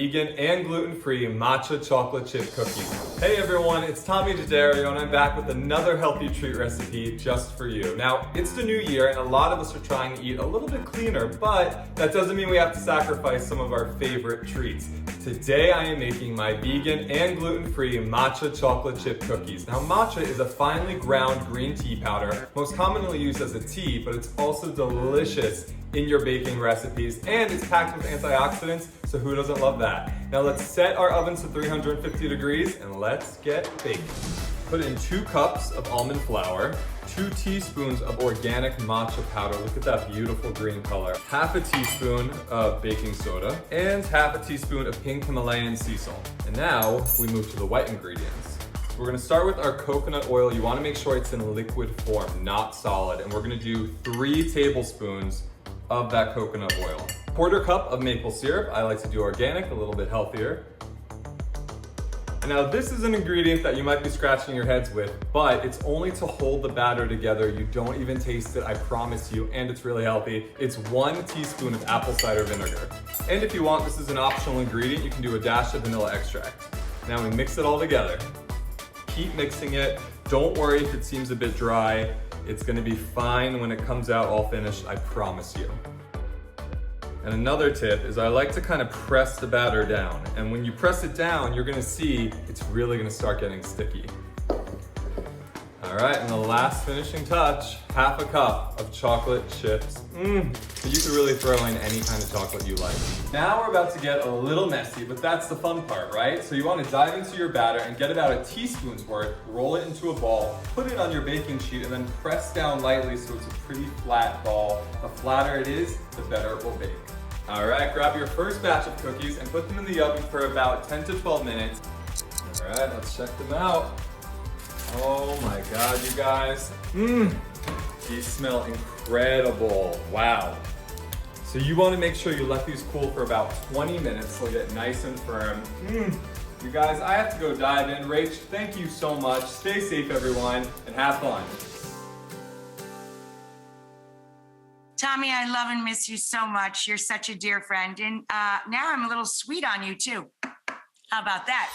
vegan and gluten-free matcha chocolate chip cookies. Hey everyone, it's Tommy DiDario and I'm back with another healthy treat recipe just for you. Now, it's the new year and a lot of us are trying to eat a little bit cleaner, but that doesn't mean we have to sacrifice some of our favorite treats. Today I am making my vegan and gluten-free matcha chocolate chip cookies. Now, matcha is a finely ground green tea powder, most commonly used as a tea, but it's also delicious in your baking recipes, and it's packed with antioxidants, so who doesn't love that? Now let's set our ovens to 350 degrees and let's get baking. Put in 2 cups of almond flour, 2 teaspoons of organic matcha powder, look at that beautiful green color, half a teaspoon of baking soda, and half a teaspoon of pink Himalayan sea salt. And now we move to the wet ingredients. So we're gonna start with our coconut oil. You wanna make sure it's in liquid form, not solid, and we're gonna do 3 tablespoons of that coconut oil. 1/4 cup of maple syrup. I like to do organic, a little bit healthier. And now this is an ingredient that you might be scratching your heads with, but it's only to hold the batter together. You don't even taste it, I promise you, and it's really healthy. It's 1 teaspoon of apple cider vinegar. And if you want, this is an optional ingredient, you can do a dash of vanilla extract. Now we mix it all together. Keep mixing it. Don't worry if it seems a bit dry. It's gonna be fine when it comes out all finished, I promise you. And another tip is I like to kind of press the batter down. And when you press it down, you're gonna see it's really gonna start getting sticky. All right, and the last finishing touch, half a cup of chocolate chips. So you could really throw in any kind of chocolate you like. Now we're about to get a little messy, but that's the fun part, right? So you wanna dive into your batter and get about a teaspoon's worth, roll it into a ball, put it on your baking sheet, and then press down lightly so it's a pretty flat ball. The flatter it is, the better it will bake. All right, grab your first batch of cookies and put them in the oven for about 10 to 12 minutes. All right, let's check them out. Oh my God, you guys. These smell incredible. Wow. So you want to make sure you let these cool for about 20 minutes so they'll get nice and firm. You guys, I have to go dive in. Rach, thank you so much. Stay safe, everyone, and have fun. Tommy, I love and miss you so much. You're such a dear friend. And now I'm a little sweet on you too. How about that?